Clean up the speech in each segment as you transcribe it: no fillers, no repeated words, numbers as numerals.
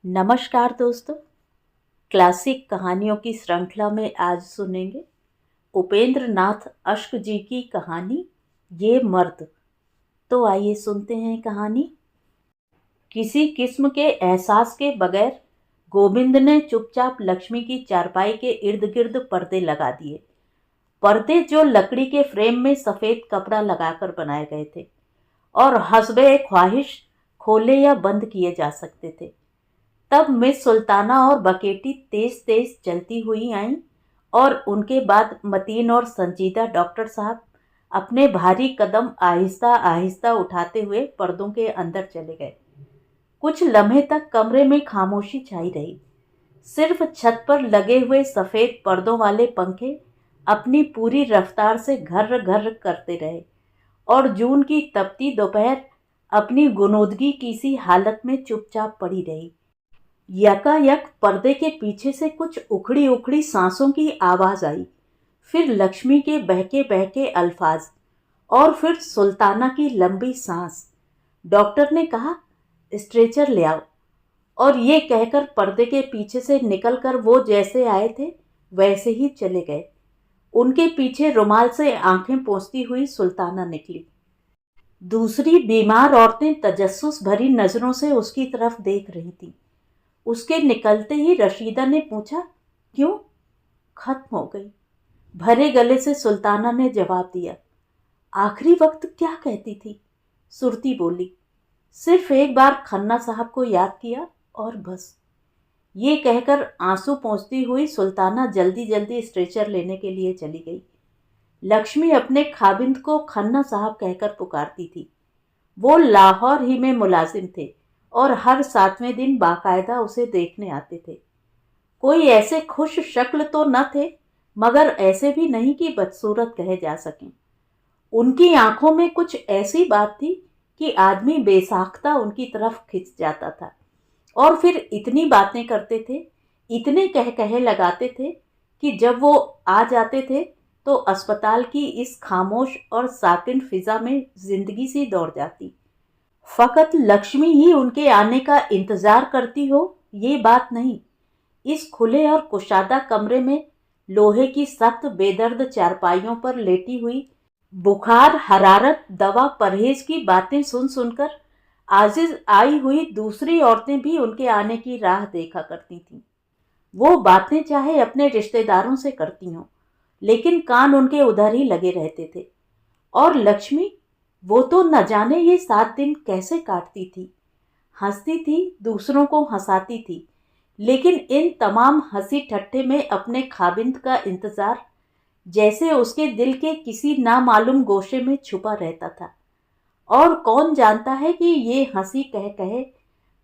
नमस्कार दोस्तों। क्लासिक कहानियों की श्रृंखला में आज सुनेंगे उपेंद्र नाथ अश्क जी की कहानी ये मर्द। तो आइए सुनते हैं कहानी। किसी किस्म के एहसास के बगैर गोविंद ने चुपचाप लक्ष्मी की चारपाई के इर्द गिर्द पर्दे लगा दिए। पर्दे जो लकड़ी के फ्रेम में सफेद कपड़ा लगाकर बनाए गए थे और हस्बे ख्वाहिश खोले या बंद किए जा सकते थे। तब मिस सुल्ताना और बकेटी तेज तेज चलती हुई आईं और उनके बाद मतीन और संजीदा डॉक्टर साहब अपने भारी कदम आहिस्ता आहिस्ता उठाते हुए पर्दों के अंदर चले गए। कुछ लम्हे तक कमरे में खामोशी छाई रही। सिर्फ छत पर लगे हुए सफेद पर्दों वाले पंखे अपनी पूरी रफ्तार से घर्र घर्र करते रहे और जून की तपती दोपहर अपनी गुनूदगी की सी हालत में चुपचाप पड़ी रही। यकायक पर्दे के पीछे से कुछ उखड़ी उखड़ी सांसों की आवाज आई, फिर लक्ष्मी के बहके बहके अल्फाज और फिर सुल्ताना की लंबी सांस। डॉक्टर ने कहा, स्ट्रेचर ले आओ। और ये कहकर पर्दे के पीछे से निकलकर वो जैसे आए थे वैसे ही चले गए। उनके पीछे रुमाल से आंखें पोंछती हुई सुल्ताना निकली। दूसरी बीमार औरतें तजस्सुस भरी नजरों से उसकी तरफ देख रही थीं। उसके निकलते ही रशीदा ने पूछा, क्यों? खत्म हो गई, भरे गले से सुल्ताना ने जवाब दिया। आखिरी वक्त क्या कहती थी? सुरती बोली, सिर्फ एक बार खन्ना साहब को याद किया और बस। ये कहकर आंसू पोंछती हुई सुल्ताना जल्दी जल्दी स्ट्रेचर लेने के लिए चली गई। लक्ष्मी अपने खाबिंद को खन्ना साहब कहकर पुकारती थी। वो लाहौर ही में मुलाजिम थे और हर 7वें दिन बाकायदा उसे देखने आते थे। कोई ऐसे खुश शक्ल तो न थे, मगर ऐसे भी नहीं कि बदसूरत कहे जा सकें। उनकी आंखों में कुछ ऐसी बात थी कि आदमी बेसाख्ता उनकी तरफ खिंच जाता था और फिर इतनी बातें करते थे, इतने कह कहे लगाते थे कि जब वो आ जाते थे तो अस्पताल की इस खामोश और साकिन फिजा में जिंदगी सी दौड़ जाती। फकत लक्ष्मी ही उनके आने का इंतजार करती हो, ये बात नहीं। इस खुले और कुशादा कमरे में लोहे की सख्त बेदर्द चारपाइयों पर लेटी हुई बुखार, हरारत, दवा, परहेज की बातें सुन सुनकर आजिज आई हुई दूसरी औरतें भी उनके आने की राह देखा करती थीं। वो बातें चाहे अपने रिश्तेदारों से करती हों, लेकिन कान उनके उधर ही लगे रहते थे। और लक्ष्मी, वो तो न जाने ये 7 दिन कैसे काटती थी। हंसती थी, दूसरों को हंसाती थी, लेकिन इन तमाम हंसी ठट्ठे में अपने खाबिंद का इंतजार जैसे उसके दिल के किसी नामालूम गोशे में छुपा रहता था। और कौन जानता है कि ये हंसी कह कहे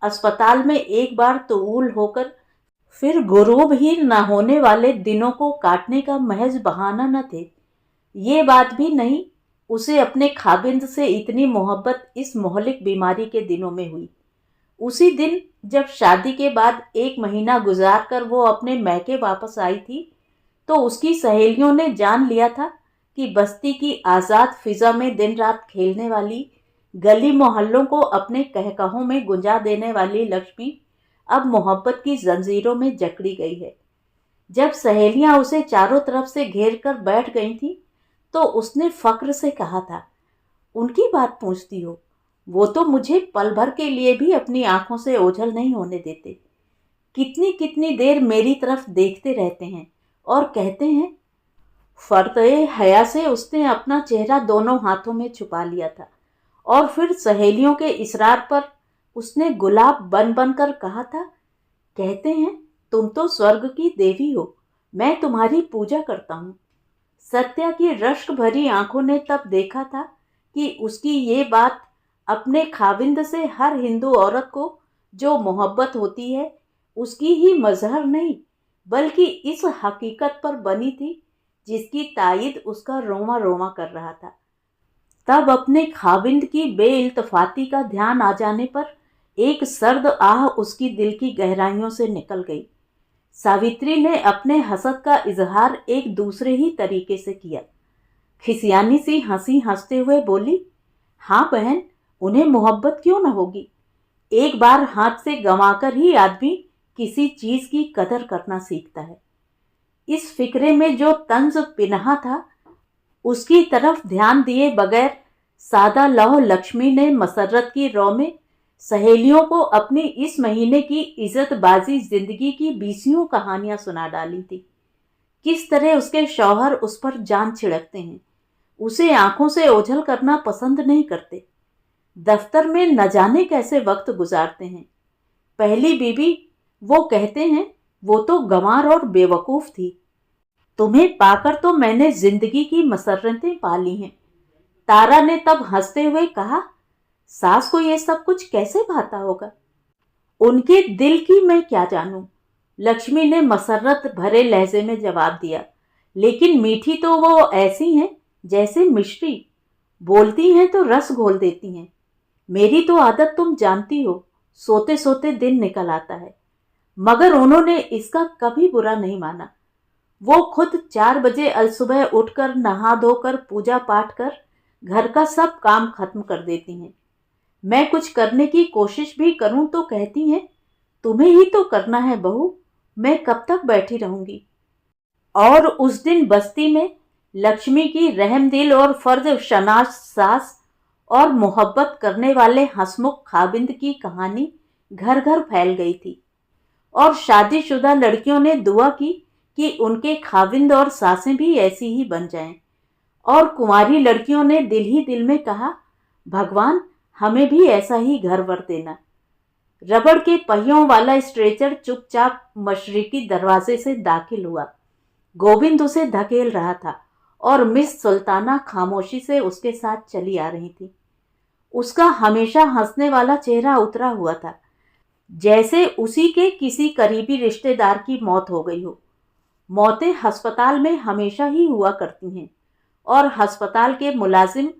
अस्पताल में एक बार तूल होकर फिर गुरूब ही न होने वाले दिनों को काटने का महज बहाना न थे। ये बात भी नहीं, उसे अपने खाबिंद से इतनी मोहब्बत इस मोहलिक बीमारी के दिनों में हुई। उसी दिन जब शादी के बाद 1 महीना गुजार कर वो अपने मैके वापस आई थी, तो उसकी सहेलियों ने जान लिया था कि बस्ती की आज़ाद फिजा में दिन रात खेलने वाली, गली मोहल्लों को अपने कहकहों में गुंजा देने वाली लक्ष्मी अब मोहब्बत की जंजीरों में जकड़ी गई है। जब सहेलियां उसे चारों तरफ से घेर कर बैठ गई थीं, तो उसने फक्र से कहा था, उनकी बात पूछती हो, वो तो मुझे पल भर के लिए भी अपनी आंखों से ओझल नहीं होने देते। कितनी कितनी देर मेरी तरफ देखते रहते हैं और कहते हैं। फर्द-ए हया से उसने अपना चेहरा दोनों हाथों में छुपा लिया था और फिर सहेलियों के इसरार पर उसने गुलाब बन बन कर कहा था, कहते हैं तुम तो स्वर्ग की देवी हो, मैं तुम्हारी पूजा करता हूँ। सत्या की रश्क भरी आंखों ने तब देखा था कि उसकी ये बात अपने खाविंद से हर हिंदू औरत को जो मोहब्बत होती है उसकी ही मजहर नहीं, बल्कि इस हकीकत पर बनी थी जिसकी तायीद उसका रोमा रोमा कर रहा था। तब अपने खाविंद की बेइल्तफाती का ध्यान आ जाने पर एक सर्द आह उसकी दिल की गहराइयों से निकल गई। सावित्री ने अपने हसद का इजहार एक दूसरे ही तरीके से किया। खिसियानी सी हंसी हंसते हुए बोली, हाँ बहन, उन्हें मोहब्बत क्यों न होगी। एक बार हाथ से गंवाकर ही आदमी किसी चीज की कदर करना सीखता है। इस फिक्रे में जो तंज पिनहा था, उसकी तरफ ध्यान दिए बगैर सादा लौह लक्ष्मी ने मसर्रत की रौ में सहेलियों को अपनी इस महीने की इज्जतबाजी जिंदगी की 20 कहानियां सुना डाली थी। किस तरह उसके शौहर उस पर जान छिड़कते हैं, उसे आंखों से ओझल करना पसंद नहीं करते, दफ्तर में न जाने कैसे वक्त गुजारते हैं। पहली बीबी, वो कहते हैं, वो तो गंवार और बेवकूफ थी। तुम्हें पाकर तो मैंने जिंदगी की मसर्रतें पाली हैं। तारा ने तब हंसते हुए कहा, सास को ये सब कुछ कैसे भाता होगा? उनके दिल की मैं क्या जानूं, लक्ष्मी ने मसर्रत भरे लहजे में जवाब दिया। लेकिन मीठी तो वो ऐसी हैं जैसे मिश्री, बोलती हैं तो रस घोल देती हैं। मेरी तो आदत तुम जानती हो, सोते सोते दिन निकल आता है। मगर उन्होंने इसका कभी बुरा नहीं माना। वो खुद 4 बजे अलसुबह उठकर नहा धोकर पूजा पाठ कर घर का सब काम खत्म कर देती हैं। मैं कुछ करने की कोशिश भी करूं तो कहती हैं, तुम्हें ही तो करना है बहू, मैं कब तक बैठी रहूंगी। और उस दिन बस्ती में लक्ष्मी की रहमदिल और फर्ज शनास सास और मोहब्बत करने वाले हंसमुख खाबिंद की कहानी घर घर फैल गई थी। और शादीशुदा लड़कियों ने दुआ की कि उनके खाविंद और सासें भी ऐसी ही बन जाएं। और कुंवारी लड़कियों ने दिल ही दिल में कहा, भगवान हमें भी ऐसा ही घर वर देना। रबड़ के पहियों वाला स्ट्रेचर चुपचाप मशरिकी दरवाजे से दाखिल हुआ। गोविंद उसे धकेल रहा था और मिस सुल्ताना खामोशी से उसके साथ चली आ रही थी। उसका हमेशा हंसने वाला चेहरा उतरा हुआ था, जैसे उसी के किसी करीबी रिश्तेदार की मौत हो गई हो। मौतें अस्पताल में हमेशा ही हुआ करती हैं और अस्पताल के मुलाजिम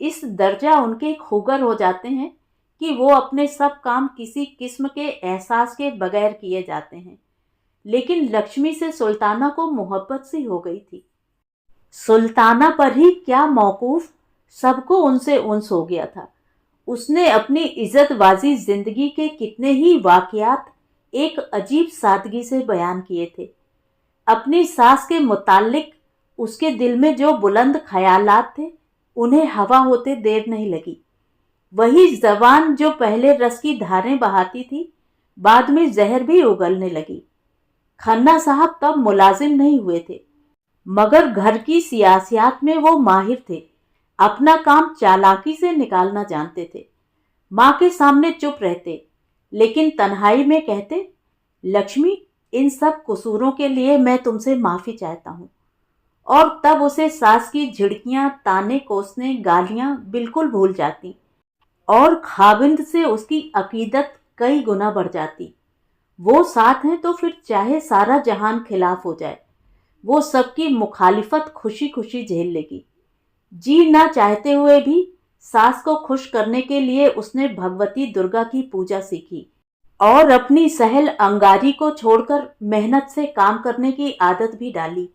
इस दर्जा उनके खुगर हो जाते हैं कि वो अपने सब काम किसी किस्म के एहसास के बगैर किए जाते हैं। लेकिन लक्ष्मी से सुल्ताना को मोहब्बत सी हो गई थी। सुल्ताना पर ही क्या मौकूफ, सबको उनसे उन्स हो गया था। उसने अपनी इज्जतबाजी जिंदगी के कितने ही वाकयात एक अजीब सादगी से बयान किए थे। अपनी सास के मुताल्लिक उसके दिल में जो बुलंद ख्यालात थे, उन्हें हवा होते देर नहीं लगी। वही जबान जो पहले रस की धारें बहाती थी, बाद में जहर भी उगलने लगी। खन्ना साहब तब मुलाजिम नहीं हुए थे, मगर घर की सियासियात में वो माहिर थे। अपना काम चालाकी से निकालना जानते थे। माँ के सामने चुप रहते, लेकिन तन्हाई में कहते, लक्ष्मी इन सब कसूरों के लिए मैं तुमसे माफी चाहता हूँ। और तब उसे सास की झिड़कियां, ताने कोसने, गालियां बिल्कुल भूल जाती और खाविंद से उसकी अकीदत कई गुना बढ़ जाती। वो साथ हैं तो फिर चाहे सारा जहान खिलाफ हो जाए, वो सबकी मुखालिफत खुशी खुशी झेल लेगी। जी ना चाहते हुए भी सास को खुश करने के लिए उसने भगवती दुर्गा की पूजा सीखी और अपनी सहल अंगारी को छोड़कर मेहनत से काम करने की आदत भी डाली।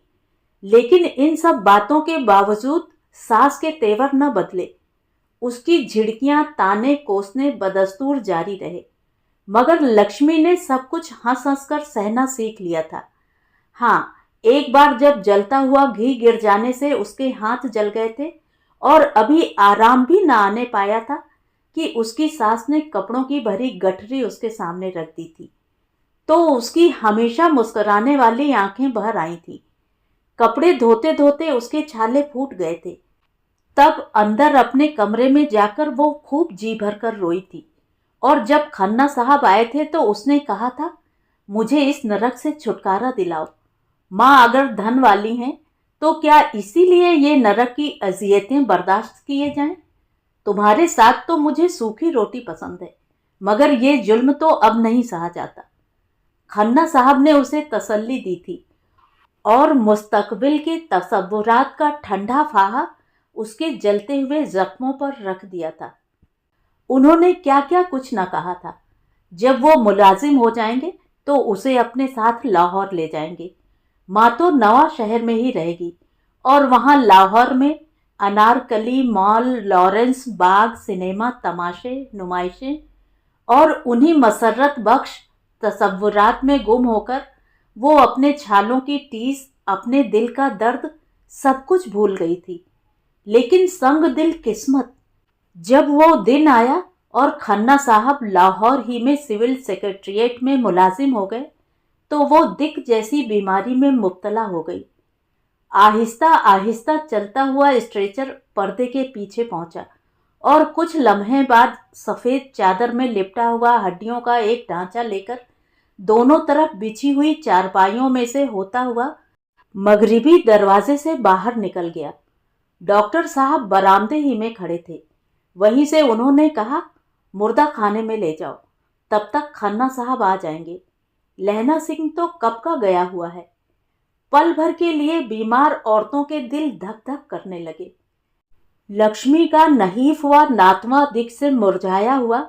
लेकिन इन सब बातों के बावजूद सास के तेवर न बदले। उसकी झिड़कियां, ताने कोसने बदस्तूर जारी रहे। मगर लक्ष्मी ने सब कुछ हंस हंस कर सहना सीख लिया था। हाँ, एक बार जब जलता हुआ घी गिर जाने से उसके हाथ जल गए थे और अभी आराम भी न आने पाया था कि उसकी सास ने कपड़ों की भरी गठरी उसके सामने रख दी थी, तो उसकी हमेशा मुस्कुराने वाली आंखें भर आई थी। कपड़े धोते धोते उसके छाले फूट गए थे। तब अंदर अपने कमरे में जाकर वो खूब जी भर कर रोई थी। और जब खन्ना साहब आए थे तो उसने कहा था, मुझे इस नरक से छुटकारा दिलाओ। माँ अगर धन वाली हैं तो क्या इसीलिए ये नरक की अजियतें बर्दाश्त किए जाएं? तुम्हारे साथ तो मुझे सूखी रोटी पसंद है, मगर ये जुल्म तो अब नहीं सहा जाता। खन्ना साहब ने उसे तसल्ली दी थी और मुस्तकबिल के तसव्वुरात का ठंडा फाहा उसके जलते हुए जख्मों पर रख दिया था। उन्होंने क्या क्या कुछ न कहा था। जब वो मुलाजिम हो जाएंगे तो उसे अपने साथ लाहौर ले जाएंगे। माँ तो नवा शहर में ही रहेगी और वहाँ लाहौर में अनारकली मॉल, लॉरेंस बाग, सिनेमा, तमाशे, नुमाइशें और उन्हीं मसर्रत बख्श तसव्वुरात में गुम होकर वो अपने छालों की टीस, अपने दिल का दर्द, सब कुछ भूल गई थी। लेकिन संग दिल किस्मत, जब वो दिन आया और खन्ना साहब लाहौर ही में सिविल सेक्रेटरिएट में मुलाजिम हो गए, तो वो दिक जैसी बीमारी में मुब्तला हो गई। आहिस्ता आहिस्ता चलता हुआ स्ट्रेचर पर्दे के पीछे पहुंचा और कुछ लम्हे बाद सफ़ेद चादर में लिपटा हुआ हड्डियों का एक ढांचा लेकर दोनों तरफ बिछी हुई चारपाइयों में से होता हुआ मगरिबी दरवाजे से बाहर निकल गया। डॉक्टर साहब बरामदे ही में खड़े थे। वहीं से उन्होंने कहा, मुर्दा खाने में ले जाओ, तब तक खन्ना साहब आ जाएंगे। लहना सिंह तो कब का गया हुआ है। पल भर के लिए बीमार औरतों के दिल धक धक करने लगे। लक्ष्मी का नहीफ व नातवा दिख से मुरझाया हुआ,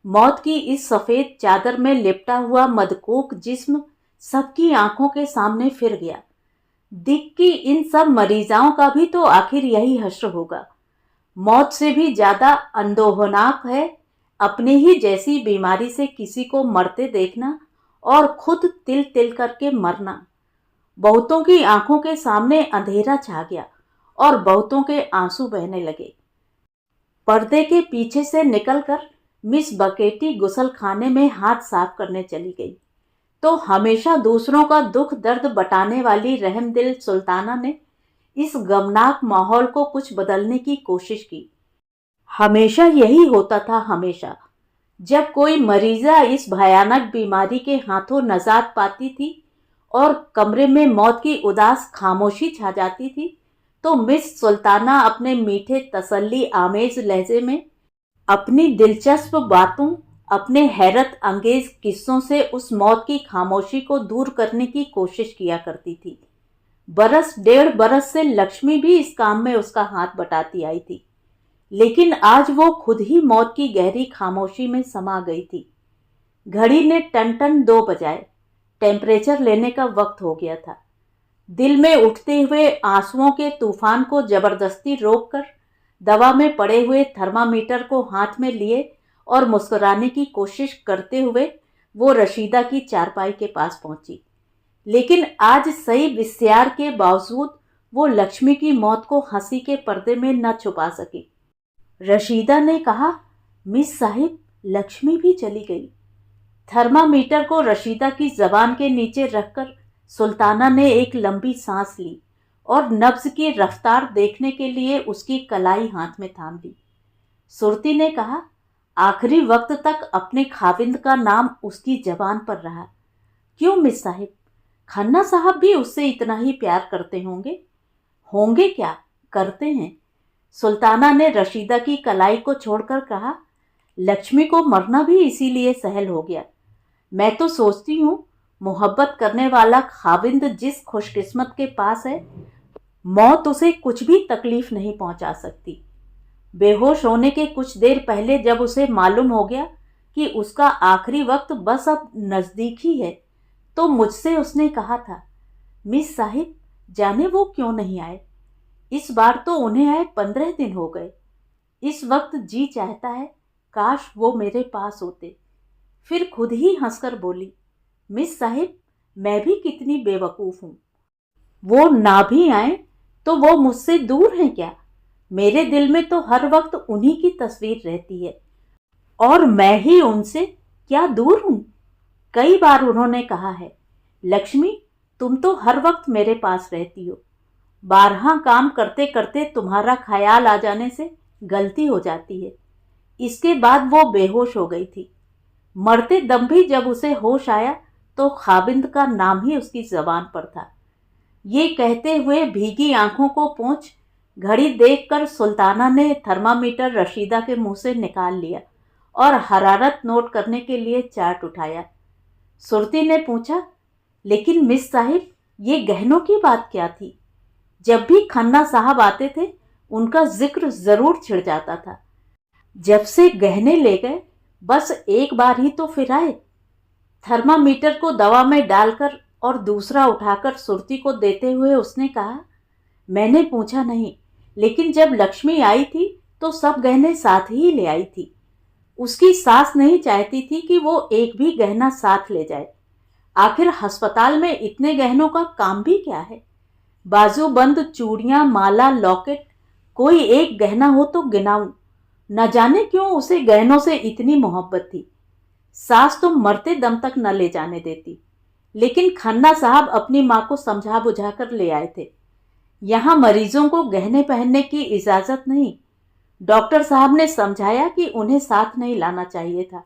मौत की इस सफ़ेद चादर में लिपटा हुआ मदकूक जिस्म सबकी आंखों के सामने फिर गया। दिक की इन सब मरीजाओं का भी तो आखिर यही हश्र होगा। मौत से भी ज़्यादा अंदोहनाक है अपने ही जैसी बीमारी से किसी को मरते देखना और खुद तिल तिल करके मरना। बहुतों की आंखों के सामने अंधेरा छा गया और बहुतों के आंसू बहने लगे। पर्दे के पीछे से निकलकर मिस बकेटी गुसल खाने में हाथ साफ करने चली गई, तो हमेशा दूसरों का दुख दर्द बटाने वाली रहमदिल सुल्ताना ने इस गमनाक माहौल को कुछ बदलने की कोशिश की। हमेशा यही होता था। हमेशा जब कोई मरीजा इस भयानक बीमारी के हाथों नजात पाती थी और कमरे में मौत की उदास खामोशी छा जाती थी, तो मिस सुल्ताना अपने मीठे तसल्ली आमेज लहजे में अपनी दिलचस्प बातों, अपने हैरत अंगेज किस्सों से उस मौत की खामोशी को दूर करने की कोशिश किया करती थी। बरस डेढ़ बरस से लक्ष्मी भी इस काम में उसका हाथ बटाती आई थी, लेकिन आज वो खुद ही मौत की गहरी खामोशी में समा गई थी। घड़ी ने टन टन 2 बजाए। टेम्परेचर लेने का वक्त हो गया था। दिल में उठते हुए आंसुओं के तूफान को जबरदस्ती रोककर दवा में पड़े हुए थर्मामीटर को हाथ में लिए और मुस्कुराने की कोशिश करते हुए वो रशीदा की चारपाई के पास पहुंची। लेकिन आज सही विस्यार के बावजूद वो लक्ष्मी की मौत को हंसी के पर्दे में न छुपा सकी। रशीदा ने कहा, मिस साहिब, लक्ष्मी भी चली गई। थर्मामीटर को रशीदा की जबान के नीचे रखकर सुल्ताना ने एक लंबी सांस ली और नब्ज की रफ्तार देखने के लिए उसकी कलाई हाथ में थाम ली। सुरती ने कहा, आखिरी वक्त तक अपने खाविंद का नाम उसकी जबान पर रहा। क्यों मिस साहिब, खन्ना साहब भी उससे इतना ही प्यार करते होंगे? होंगे क्या, करते हैं। सुल्ताना ने रशीदा की कलाई को छोड़कर कहा, लक्ष्मी को मरना भी इसीलिए सहल हो गया। मैं तो सोचती हूँ, मोहब्बत करने वाला खाविंद जिस खुशकिस्मत के पास है, मौत उसे कुछ भी तकलीफ नहीं पहुंचा सकती। बेहोश होने के कुछ देर पहले जब उसे मालूम हो गया कि उसका आखिरी वक्त बस अब नज़दीक ही है, तो मुझसे उसने कहा था, मिस साहिब, जाने वो क्यों नहीं आए। इस बार तो उन्हें आए 15 दिन हो गए। इस वक्त जी चाहता है काश वो मेरे पास होते। फिर खुद ही हंसकर बोली, मिस साहिब, मैं भी कितनी बेवकूफ़ हूँ। वो ना भी आए तो वो मुझसे दूर हैं क्या? मेरे दिल में तो हर वक्त उन्हीं की तस्वीर रहती है, और मैं ही उनसे क्या दूर हूँ। कई बार उन्होंने कहा है, लक्ष्मी, तुम तो हर वक्त मेरे पास रहती हो। 12 काम करते करते तुम्हारा ख्याल आ जाने से गलती हो जाती है। इसके बाद वो बेहोश हो गई थी। मरते दम भी जब उसे होश आया तो खाविंद का नाम ही उसकी जबान पर था। ये कहते हुए भीगी आंखों को पोंछ घड़ी देखकर सुल्ताना ने थर्मामीटर रशीदा के मुंह से निकाल लिया और हरारत नोट करने के लिए चार्ट उठाया। सुरती ने पूछा, लेकिन मिस साहिब, ये गहनों की बात क्या थी? जब भी खन्ना साहब आते थे उनका जिक्र जरूर छिड़ जाता था। जब से गहने ले गए बस एक बार ही तो फिर आए। थर्मामीटर को दवा में डालकर और दूसरा उठाकर सुरती को देते हुए उसने कहा, मैंने पूछा नहीं, लेकिन जब लक्ष्मी आई थी तो सब गहने साथ ही ले आई थी। उसकी सास नहीं चाहती थी कि वो एक भी गहना साथ ले जाए। आखिर अस्पताल में इतने गहनों का काम भी क्या है। बाजूबंद, चूड़ियां, माला, लॉकेट, कोई एक गहना हो तो गिनाऊं। न जाने क्यों उसे गहनों से इतनी मोहब्बत थी। सास तो मरते दम तक न ले जाने देती, लेकिन खन्ना साहब अपनी माँ को समझा बुझा कर ले आए थे। यहाँ मरीजों को गहने पहनने की इजाजत नहीं। डॉक्टर साहब ने समझाया कि उन्हें साथ नहीं लाना चाहिए था।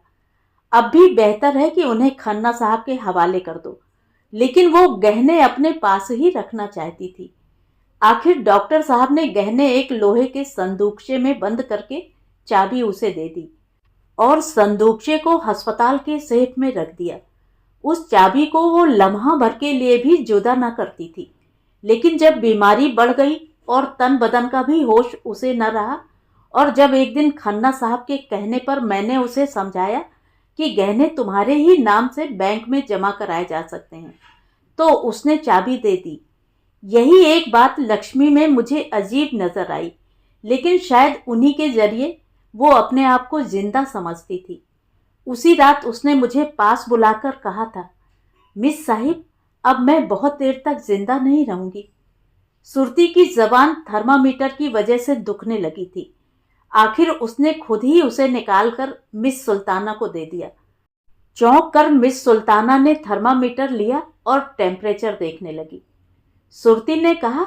अब भी बेहतर है कि उन्हें खन्ना साहब के हवाले कर दो, लेकिन वो गहने अपने पास ही रखना चाहती थी। आखिर डॉक्टर साहब ने गहने एक लोहे के संदूकचे में बंद करके चाबी उसे दे दी और संदूकचे को अस्पताल के सेफ में रख दिया। उस चाबी को वो लम्हा भर के लिए भी जुदा न करती थी, लेकिन जब बीमारी बढ़ गई और तन बदन का भी होश उसे न रहा, और जब एक दिन खन्ना साहब के कहने पर मैंने उसे समझाया कि गहने तुम्हारे ही नाम से बैंक में जमा कराए जा सकते हैं, तो उसने चाबी दे दी। यही एक बात लक्ष्मी में मुझे अजीब नजर आई, लेकिन शायद उन्हीं के जरिए वो अपने आप को जिंदा समझती थी। उसी रात उसने मुझे पास बुलाकर कहा था, मिस साहिब, अब मैं बहुत देर तक जिंदा नहीं रहूंगी। सुरती की जबान थर्मामीटर की वजह से दुखने लगी थी। आखिर उसने खुद ही उसे निकालकर मिस सुल्ताना को दे दिया। चौंक कर मिस सुल्ताना ने थर्मामीटर लिया और टेम्परेचर देखने लगी। सुरती ने कहा,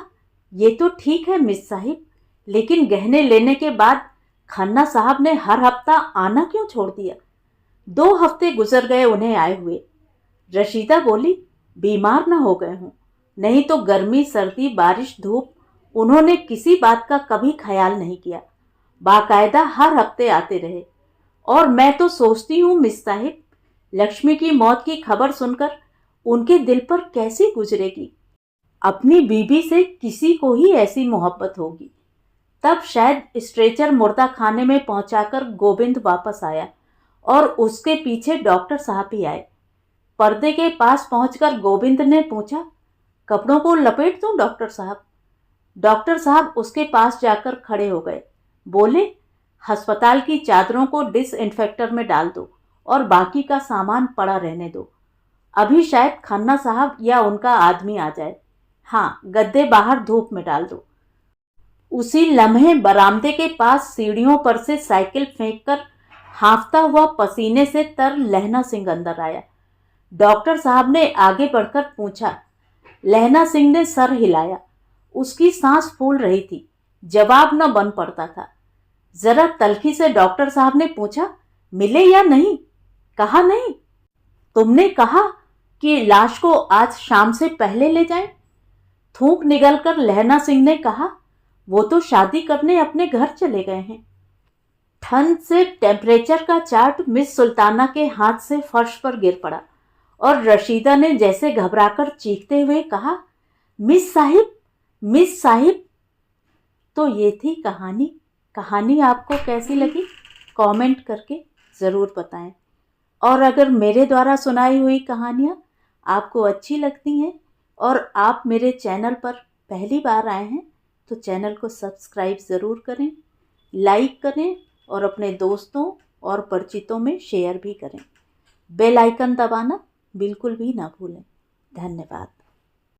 ये तो ठीक है मिस साहिब, लेकिन गहने लेने के बाद खन्ना साहब ने हर हफ्ता आना क्यों छोड़ दिया? 2 हफ्ते गुजर गए उन्हें आए हुए। रशीदा बोली, बीमार न हो गए हों, नहीं तो गर्मी, सर्दी, बारिश, धूप, उन्होंने किसी बात का कभी ख्याल नहीं किया। बाकायदा हर हफ्ते आते रहे। और मैं तो सोचती हूँ मिस साहिब, लक्ष्मी की मौत की खबर सुनकर उनके दिल पर कैसी गुजरेगी। अपनी बीबी से किसी को ही ऐसी मोहब्बत होगी। तब शायद स्ट्रेचर मुर्दा खाने में पहुंचाकर गोविंद वापस आया और उसके पीछे डॉक्टर साहब भी आए। पर्दे के पास पहुंचकर गोविंद ने पूछा, कपड़ों को लपेट दूं डॉक्टर साहब? डॉक्टर साहब उसके पास जाकर खड़े हो गए। बोले, अस्पताल की चादरों को डिसइंफेक्टर में डाल दो और बाकी का सामान पड़ा रहने दो। अभी शायद खन्ना साहब या उनका आदमी आ जाए। हाँ, गद्दे बाहर धूप में डाल दो। उसी लम्हे बरामदे के पास सीढ़ियों पर से साइकिल फेंककर हांफता हुआ पसीने से तर लहना सिंह अंदर आया। डॉक्टर साहब ने आगे बढ़कर पूछा। लहना सिंह ने सर हिलाया। उसकी सांस फूल रही थी, जवाब न बन पड़ता था। जरा तल्खी से डॉक्टर साहब ने पूछा, मिले या नहीं? कहा नहीं। तुमने कहा कि लाश को आज शाम से पहले ले जाएं। थूक निगलकर लहना सिंह ने कहा, वो तो शादी करने अपने घर चले गए हैं। ठंड से टेम्परेचर का चार्ट मिस सुल्ताना के हाथ से फर्श पर गिर पड़ा और रशीदा ने जैसे घबराकर चीखते हुए कहा, मिस साहिब, मिस साहिब। तो ये थी कहानी। कहानी आपको कैसी लगी कमेंट करके ज़रूर बताएं। और अगर मेरे द्वारा सुनाई हुई कहानियाँ आपको अच्छी लगती हैं और आप मेरे चैनल पर पहली बार आए हैं, तो चैनल को सब्सक्राइब ज़रूर करें, लाइक करें और अपने दोस्तों और परिचितों में शेयर भी करें। बेल आइकन दबाना बिल्कुल भी ना भूलें। धन्यवाद।